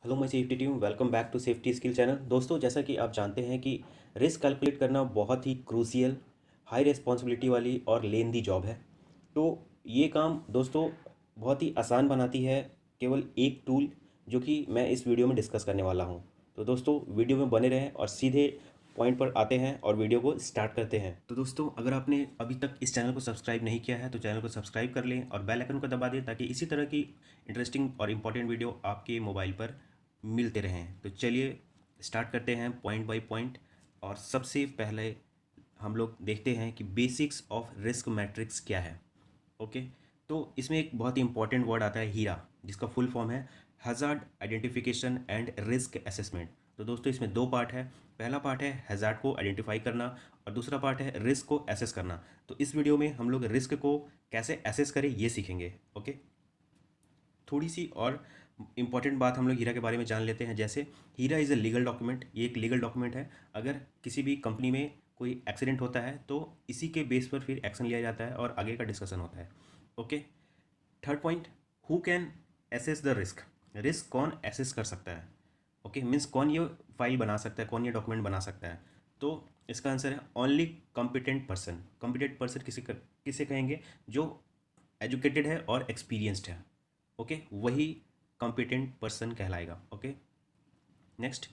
Hello my safety team, welcome back to safety skill channel. दोस्तों, जैसा कि आप जानते हैं कि रिस्क कैलकुलेट करना बहुत ही क्रूशियल, हाई रिस्पॉन्सिबिलिटी वाली और लेंदी जॉब है। तो ये काम दोस्तों बहुत ही आसान बनाती है केवल एक टूल, जो कि मैं इस वीडियो में डिस्कस करने वाला हूँ। तो दोस्तों, वीडियो में बने रहें और सीधे पॉइंट पर आते हैं और वीडियो को स्टार्ट करते हैं। तो दोस्तों, अगर आपने अभी तक इस चैनल को सब्सक्राइब नहीं किया है तो चैनल को सब्सक्राइब कर लें और बेल आइकन को दबा दें, ताकि इसी तरह की इंटरेस्टिंग और इम्पॉर्टेंट वीडियो आपके मोबाइल पर मिलते रहें। तो चलिए स्टार्ट करते हैं पॉइंट बाय पॉइंट। और सबसे पहले हम लोग देखते हैं कि बेसिक्स ऑफ रिस्क मैट्रिक्स क्या है। ओके, तो इसमें एक बहुत ही इंपॉर्टेंट वर्ड आता है हीरा, जिसका फुल फॉर्म है hazard identification and risk assessment. तो दोस्तों, इसमें दो पार्ट है। पहला पार्ट है हज़ार्ड को आइडेंटिफाई करना और दूसरा पार्ट है रिस्क को एसेस करना। तो इस वीडियो में हम लोग रिस्क को कैसे एसेस करें ये सीखेंगे। ओके, थोड़ी सी और इम्पॉर्टेंट बात हम लोग हीरा के बारे में जान लेते हैं। जैसे हीरा इज़ अ लीगल डॉक्यूमेंट, ये एक लीगल डॉक्यूमेंट है। अगर किसी भी कंपनी में कोई एक्सीडेंट होता है तो इसी के बेस पर फिर एक्शन लिया जाता है और आगे का डिस्कशन होता है। Okay, third point, who can assess the risk. Risk कौन एसेस कर सकता है। ओके, मीन्स कौन ये फाइल बना सकता है, कौन ये डॉक्यूमेंट बना सकता है। तो इसका आंसर है only competent person. Competent person किसे कहेंगे? जो एजुकेटेड है और एक्सपीरियंस्ड है। ओके, वही कॉम्पिटेंट पर्सन कहलाएगा। Okay, next,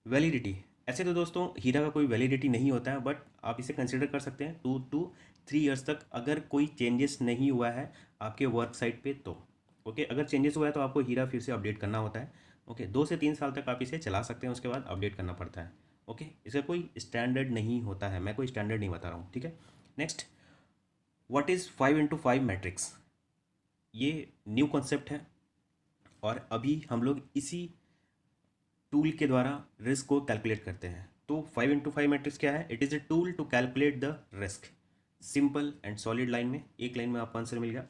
validity. ऐसे तो दोस्तों हीरा का कोई वैलिडिटी नहीं होता है, बट आप इसे कंसिडर कर सकते हैं 2 to 3 ईयर्स तक, अगर कोई चेंजेस नहीं हुआ है आपके वर्क साइट पे तो। ओके, अगर चेंजेस हुआ है तो आपको हीरा फिर से अपडेट करना होता है। ओके, 2 से 3 साल तक आप इसे चला सकते हैं, उसके बाद अपडेट करना पड़ता है। ओके, इसका कोई स्टैंडर्ड नहीं होता है, मैं कोई स्टैंडर्ड नहीं बता रहा हूँ। ठीक है, next, what is 5x5 matrix. ये न्यू कॉन्सेप्ट है और अभी हम लोग इसी टूल के द्वारा रिस्क को कैलकुलेट करते हैं। तो 5x5 मैट्रिक्स क्या है? It is a tool to calculate the risk. Simple and solid line में, एक लाइन में आपको आंसर मिल गया।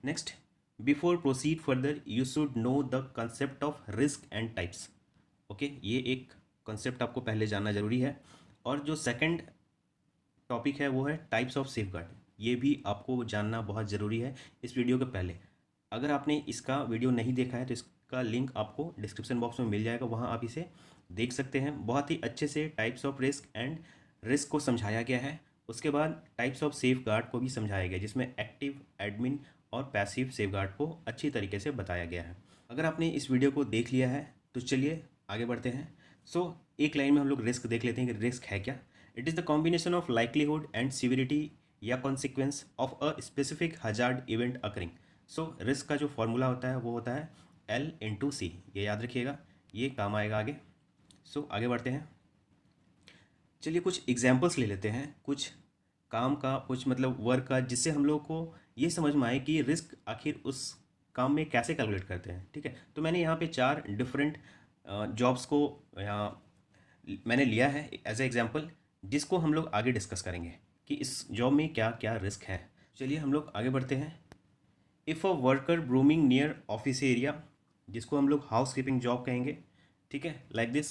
Next, before proceed further you should know the concept of risk and types. Okay, ये एक कॉन्सेप्ट आपको पहले जानना जरूरी है। और जो सेकंड टॉपिक है वो है टाइप्स ऑफ सेफगार्ड। ये भी आपको जानना बहुत ज़रूरी है इस वीडियो के पहले। अगर आपने इसका वीडियो नहीं देखा है तो इसका लिंक आपको डिस्क्रिप्शन बॉक्स में मिल जाएगा, वहाँ आप इसे देख सकते हैं। बहुत ही अच्छे से types of risk and risk को समझाया गया है। उसके बाद टाइप्स ऑफ सेफगार्ड को भी समझाया गया, जिसमें एक्टिव, एडमिन और पैसिव सेफगार्ड को अच्छी तरीके से बताया गया है। अगर आपने इस वीडियो को देख लिया है तो चलिए आगे बढ़ते हैं। एक लाइन में हम लोग रिस्क देख लेते हैं कि रिस्क है क्या। It is the combination of likelihood and severity या consequence of a specific hazard event occurring. Risk का जो फॉर्मूला होता है वो होता है L/C। ये याद रखिएगा, ये काम आएगा आगे। आगे बढ़ते हैं। चलिए कुछ एग्जाम्पल्स ले लेते हैं, कुछ काम का, कुछ मतलब वर्क का, जिससे हम लोग को ये समझ में आए कि रिस्क आखिर उस काम में कैसे कैलकुलेट करते हैं। ठीक है, तो मैंने यहाँ पे 4 डिफरेंट जॉब्स को यहाँ मैंने लिया है एज ए एग्जाम्पल, जिसको हम लोग आगे डिस्कस करेंगे कि इस जॉब में क्या क्या रिस्क है। चलिए हम लोग आगे बढ़ते हैं। If a worker brooming near office area, जिसको हम लोग हाउस कीपिंग जॉब कहेंगे। ठीक है, like this.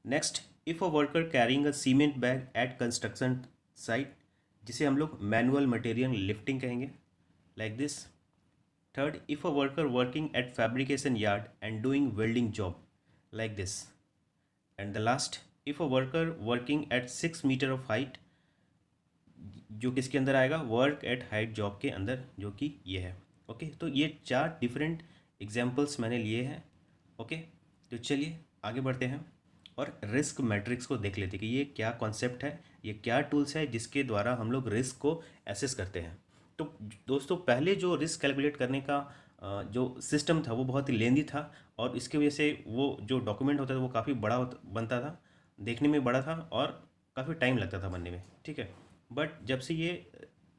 Next, if a worker carrying a cement bag at construction site, जिसे हम लोग मैनुअल मटेरियल लिफ्टिंग कहेंगे, like this. Third, if a worker working at fabrication yard and doing welding job, like this. And the last, if a worker working at 6 meter of height, जो किसके अंदर आएगा? Work at height job के अंदर, जो कि ये है। ओके, तो ये 4 डिफरेंट एग्जाम्पल्स मैंने लिए हैं। ओके, तो चलिए आगे बढ़ते हैं और रिस्क मैट्रिक्स को देख लेते हैं कि ये क्या कॉन्सेप्ट है, ये क्या टूल्स है जिसके द्वारा हम लोग रिस्क को एसेस करते हैं। तो दोस्तों, पहले जो रिस्क कैलकुलेट करने का जो सिस्टम था वो बहुत ही लेंदी था, और इसकी वजह से वो जो डॉक्यूमेंट होता था वो काफ़ी बड़ा बनता था, देखने में बड़ा था और काफ़ी टाइम लगता था बनने में। ठीक है, बट जब से ये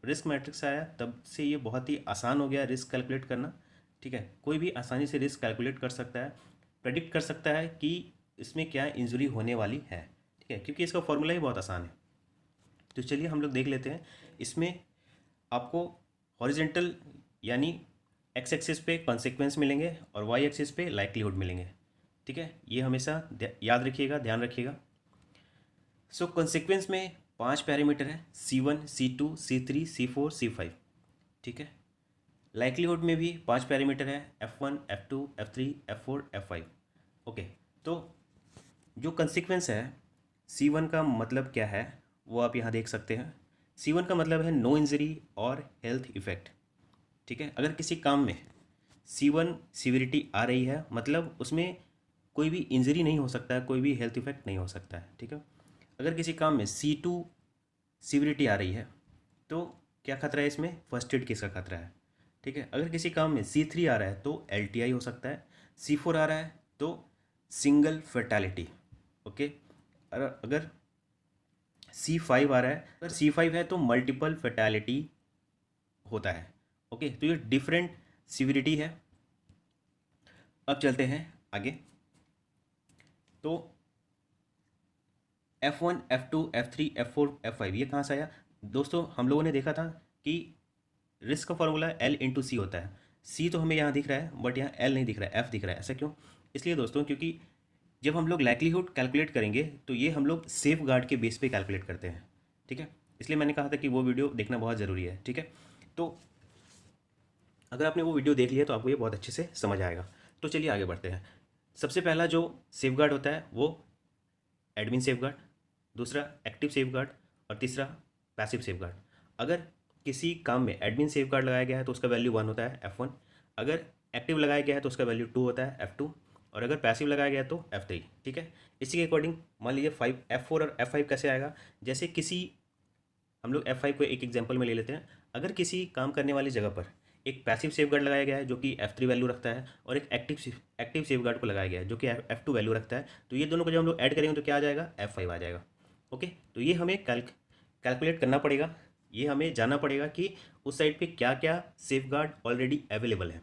रिस्क मैट्रिक्स आया तब से ये बहुत ही आसान हो गया रिस्क कैलकुलेट करना। ठीक है, कोई भी आसानी से रिस्क कैलकुलेट कर सकता है, प्रेडिक्ट कर सकता है कि इसमें क्या इंजरी होने वाली है। ठीक है, क्योंकि इसका फॉर्मूला ही बहुत आसान है। तो चलिए हम लोग देख लेते हैं। इसमें आपको हॉरिजेंटल यानी एक्स एक्सिस पे कॉन्सिक्वेंस मिलेंगे और वाई एक्सिस पे लाइक्लीहुड मिलेंगे। ठीक है, ये हमेशा याद रखिएगा, ध्यान रखिएगा। कॉन्सिक्वेंस में 5 पैरामीटर है, C1, C2, C3, C4, C5। ठीक है, लाइक्लीहुड में भी 5 पैरामीटर है, F1, F2, F3, F4, F5। Okay, तो जो कंसिक्वेंस है C1 का मतलब क्या है वो आप यहाँ देख सकते हैं। C1 का मतलब है नो इंजरी और हेल्थ इफेक्ट। ठीक है, अगर किसी काम में C1 सीविरिटी आ रही है मतलब उसमें कोई भी इंजरी नहीं हो सकता है, कोई भी हेल्थ इफेक्ट नहीं हो सकता है। ठीक है, अगर किसी काम में C2 सीविरिटी आ रही है तो क्या खतरा है इसमें? फर्स्ट एड केस का खतरा है। ठीक है, अगर किसी काम में C3 आ रहा है तो LTI हो सकता है, C4 आ रहा है तो सिंगल फर्टैलिटी। ओके, अगर C5 आ रहा है, अगर C5 है तो मल्टीपल फर्टैलिटी होता है। ओके, तो ये डिफरेंट सीविरिटी है। अब चलते हैं आगे। तो F1, F2, F3, F4, F5 ये कहाँ से आया? दोस्तों हम लोगों ने देखा था कि रिस्क का फॉर्मूला L/C होता है। C तो हमें यहाँ दिख रहा है बट यहाँ L नहीं दिख रहा है, F दिख रहा है। ऐसा क्यों? इसलिए दोस्तों क्योंकि जब हम लोग लाइक्लीहुड कैलकुलेट करेंगे तो ये हम लोग सेफ गार्ड के बेस पे कैलकुलेट करते हैं। ठीक है, इसलिए मैंने कहा था कि वो वीडियो देखना बहुत ज़रूरी है। ठीक है, तो अगर आपने वो वीडियो देख लिया तो आपको ये बहुत अच्छे से समझ आएगा। तो चलिए आगे बढ़ते हैं। सबसे पहला जो सेफ गार्ड होता है वो एडमिन सेफ गार्ड, दूसरा एक्टिव सेफ गार्ड और तीसरा पैसिव सेफ गार्ड। अगर किसी काम में एडमिन सेफ गार्ड लगाया गया है तो उसका वैल्यू 1 होता है, F1। अगर एक्टिव लगाया गया है तो उसका वैल्यू 2 होता है, F2। और अगर पैसिव लगाया गया है तो F3। ठीक है, इसी के अकॉर्डिंग मान लीजिए F4 और F5 कैसे आएगा? जैसे किसी, हम लोग F5 को एक एग्जांपल में ले लेते हैं। अगर किसी काम करने वाली जगह पर एक पैसिव सेफ गार्ड लगाया गया है जो कि F3 वैल्यू रखता है और एक एक्टिव सेफ गार्ड को लगाया गया है जो कि F2 वैल्यू रखता है, तो ये दोनों को जब हम लोग ऐड करेंगे तो क्या आ जाएगा? F5 आ जाएगा। ओके, तो ये हमें कैलकुलेट करना पड़ेगा, ये हमें जानना पड़ेगा कि उस साइड पे क्या क्या सेफ गार्ड ऑलरेडी अवेलेबल है।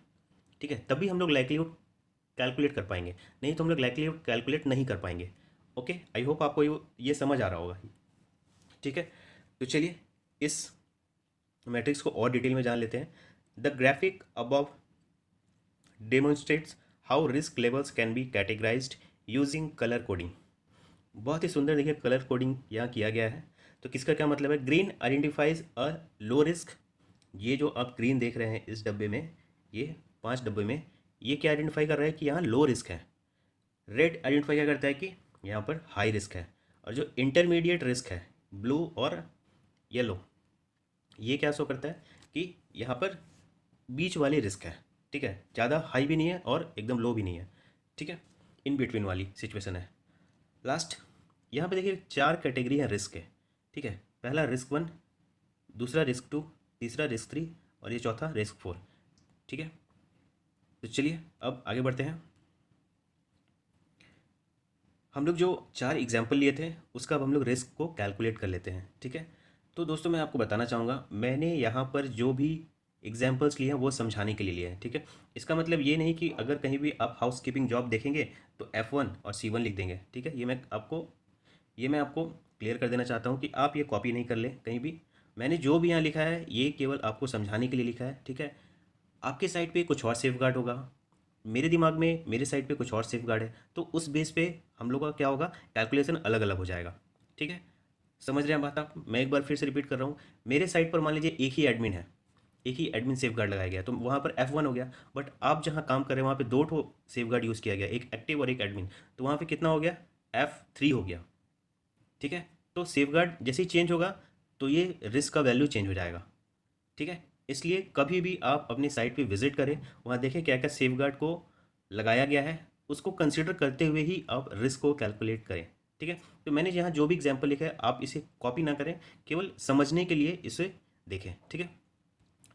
ठीक है, तभी हम लोग लाइक्लीहुड कैलकुलेट कर पाएंगे, नहीं तो हम लोग लाइक्लीहुड कैलकुलेट नहीं कर पाएंगे। ओके, आई होप आपको ये समझ आ रहा होगा। ठीक है, तो चलिए इस मैट्रिक्स को और डिटेल में जान लेते हैं। The graphic above demonstrates how risk levels can be categorised using colour coding. बहुत ही सुंदर देखिए कलर कोडिंग यहाँ किया गया है। तो किसका क्या मतलब है? ग्रीन आइडेंटिफाइज अ लो रिस्क। ये जो आप ग्रीन देख रहे हैं इस डब्बे में, ये 5 डब्बे में, ये क्या आइडेंटिफाई कर रहा है कि यहाँ लो रिस्क है। रेड आइडेंटिफाई क्या करता है कि यहाँ पर हाई रिस्क है। और जो इंटरमीडिएट रिस्क है ब्लू और येलो, ये क्या शो करता है कि यहाँ पर बीच वाली रिस्क है। ठीक है, ज़्यादा हाई भी नहीं है और एकदम लो भी नहीं है। ठीक है, इन बिटवीन वाली सिचुएशन है। लास्ट यहाँ पे देखिए 4 कैटेगरी है रिस्क के। ठीक है, पहला रिस्क 1, दूसरा रिस्क 2, तीसरा रिस्क 3 और ये चौथा रिस्क 4। ठीक है, तो चलिए अब आगे बढ़ते हैं। हम लोग जो 4 एग्जाम्पल लिए थे उसका अब हम लोग रिस्क को कैलकुलेट कर लेते हैं। ठीक है, तो दोस्तों मैं आपको बताना चाहूँगा, मैंने यहाँ पर जो भी एग्जाम्पल्स लिए हैं वो समझाने के लिए लिए हैं। ठीक है, इसका मतलब ये नहीं कि अगर कहीं भी आप हाउस कीपिंग जॉब देखेंगे तो F1 और C1 लिख देंगे। ठीक है, ये मैं आपको क्लियर कर देना चाहता हूँ कि आप ये कॉपी नहीं कर लें कहीं भी। मैंने जो भी यहाँ लिखा है ये केवल आपको समझाने के लिए लिखा है। ठीक है, आपके साइड पे कुछ और सेफ गार्ड होगा, मेरे दिमाग में मेरे साइड पे कुछ और सेफ गार्ड है, तो उस बेस पे हम लोग का क्या होगा? कैलकुलेशन अलग अलग हो जाएगा। ठीक है, समझ रहे हैं बात आप? मैं एक बार फिर से रिपीट कर रहा हूँ। मेरे साइड पर मान लीजिए एक ही एडमिन है, एक ही एडमिन सेफ गार्ड लगाया गया तो वहाँ पर F1 हो गया। बट आप जहाँ काम कर रहे हैं वहाँ पे 2 ठो सेफ गार्ड यूज़ किया गया, एक एक्टिव और एक एडमिन, तो वहाँ पे कितना हो गया? F3 हो गया। ठीक है, तो सेफ गार्ड जैसे ही चेंज होगा तो ये रिस्क का वैल्यू चेंज हो जाएगा। ठीक है, इसलिए कभी भी आप अपनी साइट पे विजिट करें, वहाँ देखें क्या क्या सेफ गार्ड को लगाया गया है, उसको कंसिडर करते हुए ही आप रिस्क को कैलकुलेट करें। ठीक है, तो मैंने यहाँ जो भी एग्जांपल लिखा है आप इसे कॉपी ना करें, केवल समझने के लिए इसे देखें। ठीक है,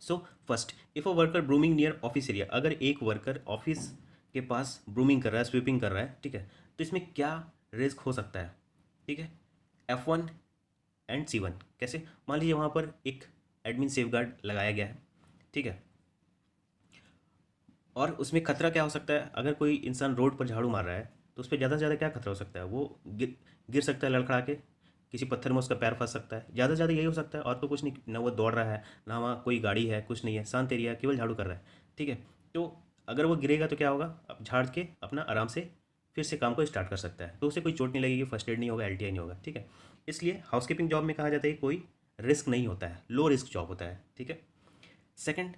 so first, if a worker brooming near office area, अगर एक वर्कर ऑफिस के पास ब्रूमिंग कर रहा है, स्वीपिंग कर रहा है, ठीक है, तो इसमें क्या रिस्क हो सकता है? ठीक है, F1 एंड C1 कैसे? मान लीजिए वहाँ पर एक एडमिन सेफ गार्ड लगाया गया है। ठीक है, और उसमें खतरा क्या हो सकता है? अगर कोई इंसान रोड पर झाड़ू मार रहा है तो उस पर ज़्यादा से ज़्यादा क्या खतरा हो सकता है? वो गिर सकता है लड़खड़ा के, किसी पत्थर में उसका पैर फंस सकता है, ज़्यादा से ज़्यादा यही हो सकता है। और तो कुछ नहीं, ना वो दौड़ रहा है, ना वहाँ कोई गाड़ी है, कुछ नहीं है, शांत एरिया है, केवल झाड़ू कर रहा है। ठीक है, तो अगर वो गिरेगा तो क्या होगा? अब झाड़ के अपना आराम से फिर से काम को स्टार्ट कर सकता है, तो उसे कोई चोट नहीं लगेगी, फर्स्ट एड नहीं होगा, LTI नहीं होगा। ठीक है, इसलिए हाउसकीपिंग जॉब में कहा जाता है कोई रिस्क नहीं होता है, लो रिस्क जॉब होता है। ठीक है, second,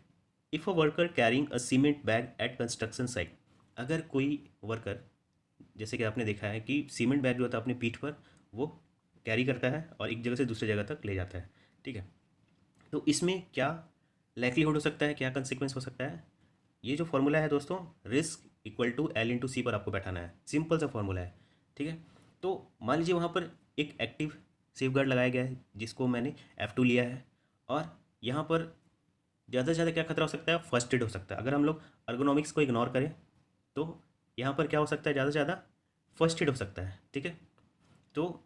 if a worker carrying a cement bag at construction site, अगर कोई वर्कर, जैसे कि आपने देखा है कि सीमेंट बैग जो होता है अपनी पीठ पर वो कैरी करता है और एक जगह से दूसरी जगह तक ले जाता है, ठीक है। तो इसमें क्या लाइक्लीहुड हो सकता है, क्या कंसिक्वेंस हो सकता है? ये जो फॉर्मूला है दोस्तों, risk equal to L into C पर आपको बैठाना है, सिंपल सा फॉर्मूला है, ठीक है। तो मान लीजिए वहाँ पर एक एक्टिव सेफगार्ड लगाया गया है जिसको मैंने F2 लिया है, और यहाँ पर ज़्यादा से ज़्यादा क्या खतरा हो सकता है? फर्स्ट एड हो सकता है। अगर हम लोग अर्गोनॉमिक्स को इग्नोर करें तो यहाँ पर क्या हो सकता है? ज़्यादा से ज़्यादा फर्स्ट एड हो सकता है, ठीक है। तो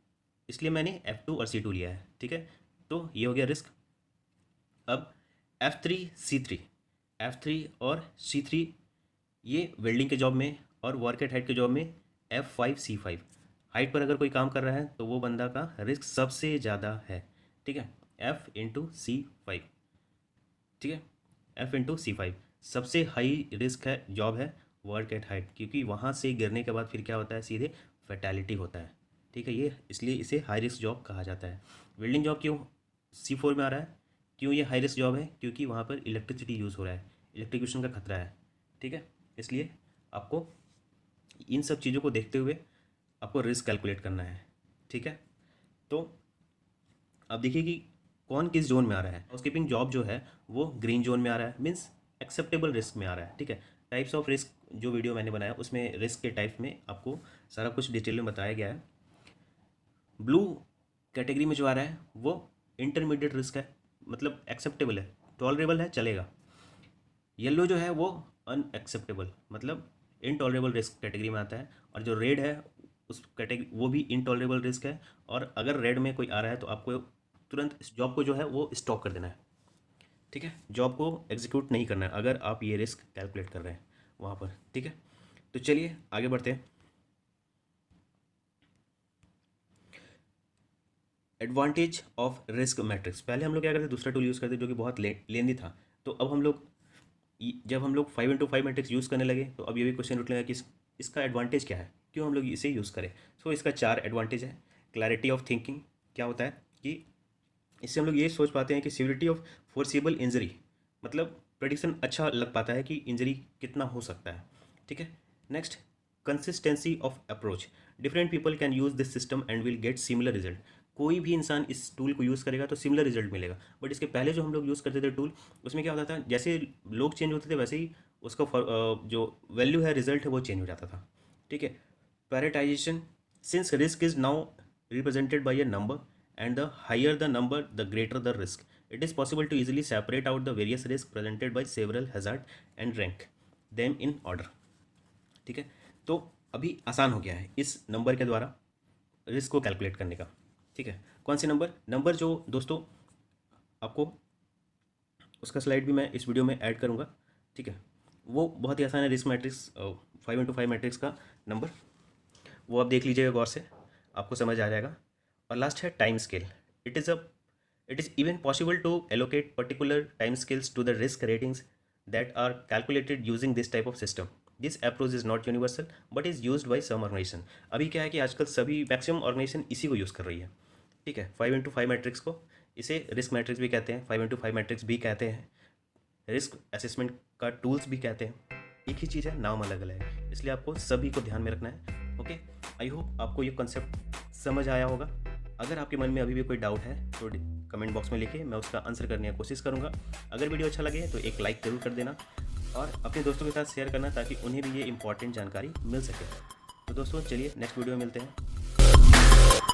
इसलिए मैंने F2 और C2 लिया है, ठीक है। तो ये हो गया रिस्क। अब F3 और C3 ये वेल्डिंग के जॉब में और वर्क एट हाइट के जॉब में F5 C5 हाइट पर अगर कोई काम कर रहा है तो वो बंदा का रिस्क सबसे ज़्यादा है, ठीक है। F/C5, ठीक है। F/C5 सबसे हाई रिस्क है, जॉब है वर्क एट हाइट, क्योंकि वहाँ से गिरने के बाद फिर क्या होता है? सीधे फैटेलिटी होता है, ठीक है। ये इसलिए इसे हाई रिस्क जॉब कहा जाता है। वेल्डिंग जॉब क्यों C4 में आ रहा है? क्यों ये हाई रिस्क जॉब है? क्योंकि वहाँ पर इलेक्ट्रिसिटी यूज़ हो रहा है, इलेक्ट्रिक्यूशन का खतरा है, ठीक है। इसलिए आपको इन सब चीज़ों को देखते हुए आपको रिस्क कैलकुलेट करना है, ठीक है। तो अब देखिए कि कौन किस जोन में आ रहा है। हाउसकीपिंग जॉब जो है वो ग्रीन जोन में आ रहा है, मीन्स एक्सेप्टेबल रिस्क में आ रहा है, ठीक है। टाइप्स ऑफ रिस्क जो वीडियो मैंने बनाया उसमें रिस्क के टाइप में आपको सारा कुछ डिटेल में बताया गया है। ब्लू कैटेगरी में जो आ रहा है वो इंटरमीडिएट रिस्क है, मतलब एक्सेप्टेबल है, टॉलरेबल है, चलेगा। येलो जो है वो अनएक्सेप्टेबल, मतलब इनटॉलरेबल रिस्क कैटेगरी में आता है। और जो रेड है उस कैटेगरी वो भी इनटॉलरेबल रिस्क है, और अगर रेड में कोई आ रहा है तो आपको तुरंत इस जॉब को जो है वो स्टॉप कर देना है, ठीक है। जॉब को एग्जीक्यूट नहीं करना है अगर आप ये रिस्क कैलकुलेट कर रहे हैं वहाँ पर, ठीक है। तो चलिए आगे बढ़ते हैं। Advantage of risk matrix. पहले हम लोग क्या करते, दूसरा टूल यूज़ करते जो कि बहुत लेंदी था। तो अब हम लोग जब हम लोग 5x5 मैट्रिक्स यूज़ करने लगे तो अब ये भी क्वेश्चन उठ लगा कि इसका एडवांटेज क्या है, क्यों हम लोग इसे यूज़ करें। सो इसका 4 एडवांटेज है। क्लैरिटी ऑफ थिंकिंग, क्या होता है कि इससे हम लोग ये सोच पाते हैं कि सिविरिटी ऑफ फोर्सिबल इंजरी, मतलब प्रेडिक्शन अच्छा लग पाता है कि इंजरी कितना हो सकता है, ठीक है। Next, consistency of approach. Different people can use this system and will get similar result. कोई भी इंसान इस टूल को यूज़ करेगा तो सिमिलर रिजल्ट मिलेगा। बट इसके पहले जो हम लोग यूज़ करते थे टूल, उसमें क्या होता था, जैसे लोग चेंज होते थे वैसे ही उसका जो वैल्यू है, रिजल्ट है, वो चेंज हो जाता था, ठीक है। Prioritisation, since risk is now represented by a number and the higher the number the greater the risk, it is possible to easily separate out the various risks presented by several hazard and rank them in order, ठीक है। तो अभी आसान हो गया है इस number के द्वारा रिस्क को कैलकुलेट करने का, ठीक है। कौन से नंबर जो दोस्तों आपको उसका स्लाइड भी मैं इस वीडियो में ऐड करूँगा, ठीक है। वो बहुत ही आसान है, रिस्क मैट्रिक्स 5x5 मैट्रिक्स का नंबर, वो आप देख लीजिएगा गौर से, आपको समझ आ जाएगा। और लास्ट है time scale. It is even possible to allocate particular time scales to the risk ratings that are calculated using this type of system. This approach is not universal but is used by some organization. अभी क्या है कि आजकल सभी maximum organisation इसी को use कर रही है, ठीक है। 5x5 मैट्रिक्स को, इसे रिस्क मैट्रिक्स भी कहते हैं, 5x5 मैट्रिक्स भी कहते हैं, रिस्क असेसमेंट का टूल्स भी कहते हैं। एक ही चीज़ है, नाम अलग अलग है, इसलिए आपको सभी को ध्यान में रखना है, ओके। आई होप आपको ये कॉन्सेप्ट समझ आया होगा। अगर आपके मन में अभी भी कोई डाउट है तो कमेंट बॉक्स में लिखिए, मैं उसका आंसर करने की कोशिश करूँगा। अगर वीडियो अच्छा लगे तो एक लाइक ज़रूर कर देना और अपने दोस्तों के साथ शेयर करना ताकि उन्हें भी ये इंपॉर्टेंट जानकारी मिल सके। तो दोस्तों चलिए नेक्स्ट वीडियो में मिलते हैं।